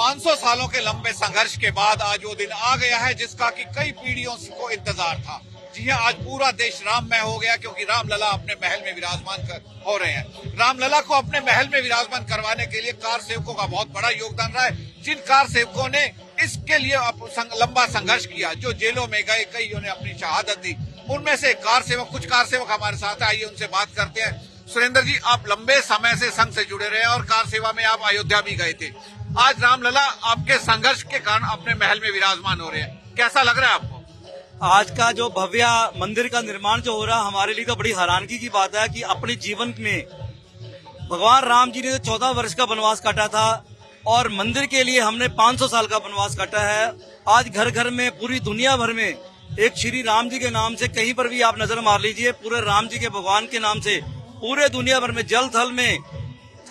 500 सालों के लंबे संघर्ष के बाद आज वो दिन आ गया है जिसका कि कई पीढ़ियों को इंतजार था। जी हाँ, आज पूरा देश राममय हो गया क्योंकि रामलला अपने महल में विराजमान हो रहे हैं। रामलला को अपने महल में विराजमान करवाने के लिए कार सेवकों का बहुत बड़ा योगदान रहा है। जिन कार सेवकों ने इसके लिए लंबा संघर्ष किया, जो जेलों में गए, कईयों ने अपनी शहादत दी, उनमें से कुछ कार सेवक हमारे साथ आइए उनसे बात करते हैं। सुरेंद्र जी, आप लंबे समय से संघ से जुड़े रहे और कार सेवा में आप अयोध्या भी गए थे। आज रामलला आपके संघर्ष के कारण अपने महल में विराजमान हो रहे हैं, कैसा लग रहा है आपको? आज का जो भव्य मंदिर का निर्माण जो हो रहा, हमारे लिए तो बड़ी हैरानगी की बात है कि अपने जीवन में भगवान राम जी ने 14 वर्ष का वनवास काटा था और मंदिर के लिए हमने 500 साल का वनवास काटा है। आज घर घर में, पूरी दुनिया भर में एक श्री राम जी के नाम से कहीं पर भी आप नजर मार लीजिए, पूरे राम जी के भगवान के नाम से पूरे दुनिया भर में, जल थल में,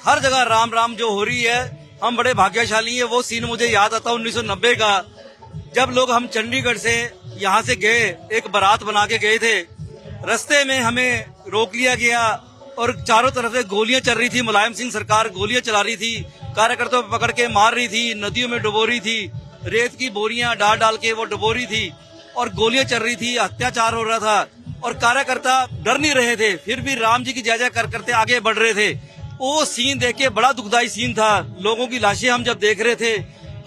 हर जगह राम राम जो हो रही है। हम बड़े भाग्यशाली हैं। वो सीन मुझे याद आता 1990 का, जब लोग हम चंडीगढ़ से यहाँ से गए, एक बारात बना के गए थे। रास्ते में हमें रोक लिया गया और चारों तरफ से गोलियां चल रही थी। मुलायम सिंह सरकार गोलियां चला रही थी, कार्यकर्ताओं को पकड़ के मार रही थी, नदियों में डुबो रही थी, रेत की बोरियां डाल डाल के वो डुबो रही थी और गोलियां चल रही थी, अत्याचार हो रहा था और कार्यकर्ता डर नहीं रहे थे, फिर भी राम जी की जय जय करते आगे बढ़ रहे थे। वो सीन देख के बड़ा दुखदायी सीन था। लोगों की लाशें हम जब देख रहे थे,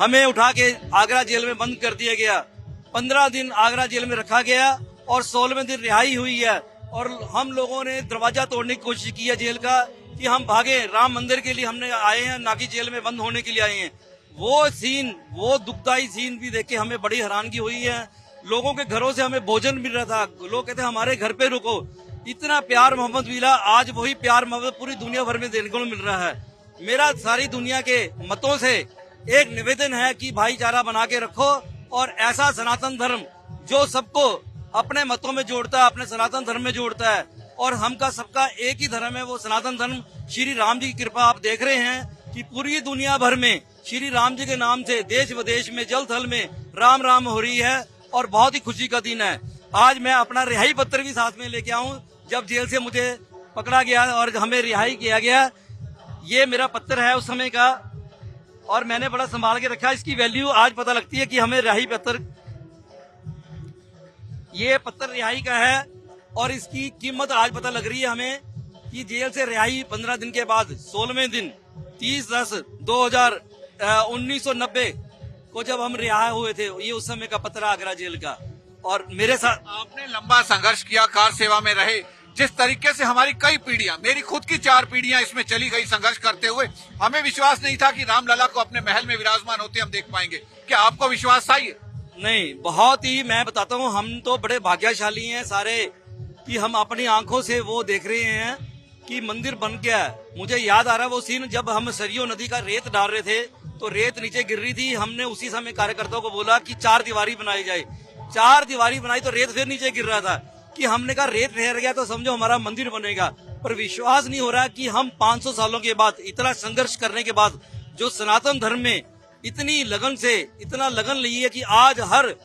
हमें उठा के आगरा जेल में बंद कर दिया गया। 15 दिन आगरा जेल में रखा गया और 16वें दिन रिहाई हुई है और हम लोगों ने दरवाजा तोड़ने की कोशिश की है जेल का कि हम भागे, राम मंदिर के लिए हमने आए हैं, ना कि जेल में बंद होने के लिए आए हैं। वो सीन, वो दुखदायी सीन भी देख के हमें बड़ी हैरानगी हुई है। लोगों के घरों से हमें भोजन मिल रहा था, लोग कहते हमारे घर पे रुको। इतना प्यार मोहब्बत मिला। आज वही प्यार मोहब्बत पूरी दुनिया भर में देखने को मिल रहा है। मेरा सारी दुनिया के मतों से एक निवेदन है कि भाईचारा बना के रखो और ऐसा सनातन धर्म जो सबको अपने मतों में जोड़ता है, अपने सनातन धर्म में जोड़ता है और हम का सबका एक ही धर्म है, वो सनातन धर्म। श्री राम जी की कृपा आप देख रहे हैं कि पूरी दुनिया भर में श्री राम जी के नाम से देश विदेश में, जल थल में राम राम हो रही है और बहुत ही खुशी का दिन है। आज मैं अपना रिहाई पत्र भी साथ में लेके आऊं। जब जेल से मुझे पकड़ा गया और हमें रिहाई किया गया, ये मेरा पत्र है उस समय का और मैंने बड़ा संभाल के रखा। इसकी वैल्यू आज पता लगती है कि हमें रिहाई पत्र, ये पत्र रिहाई का है और इसकी कीमत आज पता लग रही है हमें कि जेल से रिहाई 15 दिन के बाद 16वें दिन 30/10/1990 को जब हम रिहा हुए थे, ये उस समय का पत्र आगरा जेल का। और मेरे साथ आपने लंबा संघर्ष किया, कार सेवा में रहे। जिस तरीके से हमारी कई पीढ़ियां, मेरी खुद की 4 पीढ़ियां इसमें चली गई संघर्ष करते हुए, हमें विश्वास नहीं था कि रामलला को अपने महल में विराजमान होते हम देख पाएंगे। क्या आपको विश्वास था? नहीं, बहुत ही, मैं बताता हूँ, हम तो बड़े भाग्यशाली हैं सारे कि हम अपनी आंखों से वो देख रहे हैं कि मंदिर बन गया है। मुझे याद आ रहा है वो सीन जब हम सरयू नदी का रेत डाल रहे थे तो रेत नीचे गिर रही थी। हमने उसी समय कार्यकर्ताओं को बोला कि 4 दीवारी बनाई जाए। 4 दीवारी बनाई तो रेत फिर नीचे गिर रहा था कि हमने कहा रेत ठहर गया तो समझो हमारा मंदिर बनेगा। पर विश्वास नहीं हो रहा कि हम 500 सालों के बाद, इतना संघर्ष करने के बाद, जो सनातन धर्म में इतनी लगन से, इतना लगन ली है कि आज हर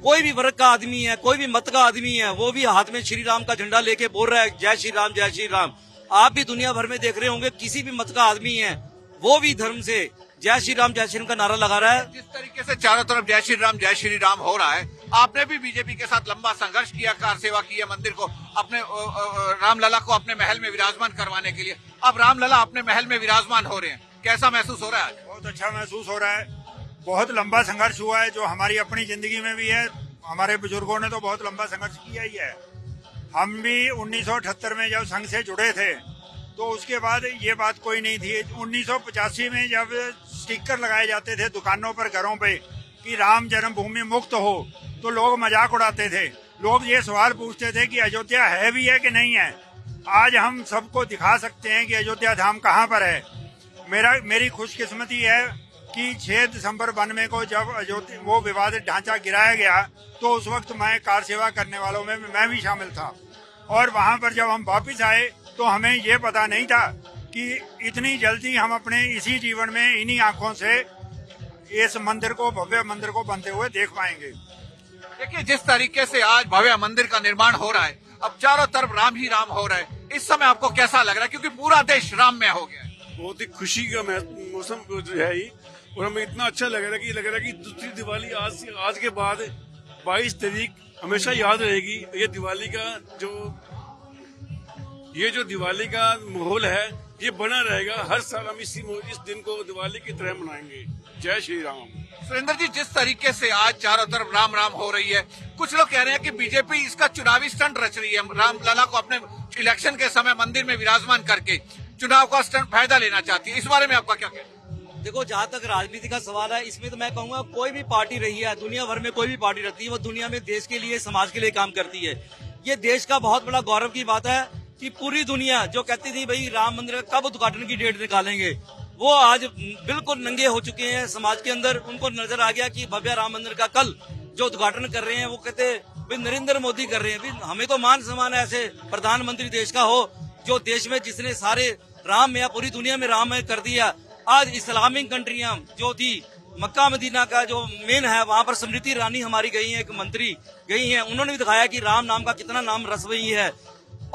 कोई भी वर्ग का आदमी है, कोई भी मत का आदमी है, वो भी हाथ में श्री राम का झंडा लेके बोल रहा है जय श्री राम, जय श्री राम। आप भी दुनिया भर में देख रहे होंगे, किसी भी मत का आदमी है वो भी धर्म से जय श्री राम का नारा लगा रहा है। जिस तरीके से चारों तरफ जय श्री राम हो रहा है, आपने भी बीजेपी के साथ लंबा संघर्ष किया, कार सेवा की है, मंदिर को अपने रामलला को अपने महल में विराजमान करवाने के लिए। अब रामलला अपने महल में विराजमान हो रहे हैं, कैसा महसूस हो रहा है? बहुत अच्छा महसूस हो रहा है। बहुत लंबा संघर्ष हुआ है, जो हमारी अपनी जिंदगी में भी है। हमारे बुजुर्गों ने तो बहुत लंबा संघर्ष किया ही है। हम भी 1978 में जब संघ से जुड़े थे तो उसके बाद ये बात कोई नहीं थी। 1985 में जब स्टिकर लगाए जाते थे दुकानों पर, घरों पे, कि राम जन्मभूमि मुक्त हो, तो लोग मजाक उड़ाते थे। लोग ये सवाल पूछते थे कि अयोध्या है भी है कि नहीं है। आज हम सबको दिखा सकते हैं कि अयोध्या धाम कहाँ पर है। मेरी खुशकिस्मती है कि 6 दिसंबर 92 को जब अयोध्या वो विवादित ढांचा गिराया गया तो उस वक्त मैं कार सेवा करने वालों में मैं भी शामिल था। और वहाँ पर जब हम वापिस आए तो हमें ये पता नहीं था कि इतनी जल्दी हम अपने इसी जीवन में इन्हीं आंखों से इस मंदिर को, भव्य मंदिर को बनते हुए देख पाएंगे। देखिए, जिस तरीके से आज भव्य मंदिर का निर्माण हो रहा है, अब चारों तरफ राम ही राम हो रहा है, इस समय आपको कैसा लग रहा है? क्योंकि पूरा देश राम में हो गया है। बहुत ही खुशी का मौसम जो है और हमें इतना अच्छा लग रहा है कि दूसरी दिवाली आज के बाद 22 तारीख हमेशा याद रहेगी। ये जो दिवाली का माहौल है ये बना रहेगा। हर साल हम इस दिन को दिवाली की तरह मनाएंगे। जय श्री राम। सुरेंद्र जी, जिस तरीके से आज चारों तरफ राम राम हो रही है, कुछ लोग कह रहे हैं कि बीजेपी इसका चुनावी स्टंट रच रही है। रामलला को अपने इलेक्शन के समय मंदिर में विराजमान करके चुनाव का स्टंट फायदा लेना चाहती है। इस बारे में आपका क्या कहना है? देखो, जहाँ तक राजनीति का सवाल है, इसमें तो मैं कहूंगा कोई भी पार्टी रही है, दुनिया भर में कोई भी पार्टी रहती है, वो दुनिया में देश के लिए, समाज के लिए काम करती है। ये देश का बहुत बड़ा गौरव की बात है कि पूरी दुनिया जो कहती थी भाई राम मंदिर का कब उद्घाटन की डेट निकालेंगे, वो आज बिल्कुल नंगे हो चुके हैं समाज के अंदर। उनको नजर आ गया कि भव्य राम मंदिर का कल जो उद्घाटन कर रहे हैं वो कहते भाई नरेंद्र मोदी कर रहे हैं। भाई हमें तो मान सम्मान ऐसे प्रधानमंत्री देश का हो जो देश में जिसने सारे राम या पूरी दुनिया में राम कर दिया। आज इस्लामिक कंट्रियां जो थी, मक्का मदीना का जो मेन है, वहां पर स्मृति ईरानी हमारी गई है, एक मंत्री गई है, उन्होंने भी दिखाया कि राम नाम का कितना नाम रसवई है।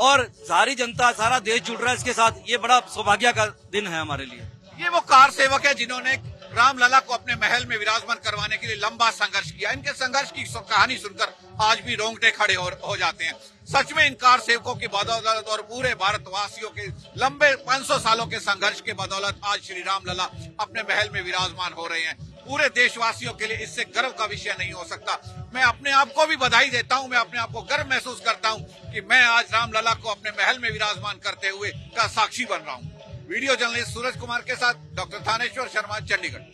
और सारी जनता, सारा देश जुड़ रहा है इसके साथ। ये बड़ा सौभाग्य का दिन है हमारे लिए। ये वो कार सेवक है जिन्होंने रामलला को अपने महल में विराजमान करवाने के लिए लंबा संघर्ष किया। इनके संघर्ष की कहानी सुनकर आज भी रोंगटे खड़े हो जाते हैं। सच में इन कार सेवकों की बदौलत और पूरे भारतवासियों के लंबे 500 सालों के संघर्ष के बदौलत आज श्री रामलला अपने महल में विराजमान हो रहे हैं। पूरे देशवासियों के लिए इससे गर्व का विषय नहीं हो सकता। मैं अपने आप को भी बधाई देता हूं, मैं अपने आप को गर्व महसूस करता हूं कि मैं आज रामलला को अपने महल में विराजमान करते हुए का साक्षी बन रहा हूं। वीडियो जर्नलिस्ट सूरज कुमार के साथ डॉक्टर थानेश्वर शर्मा, चंडीगढ़।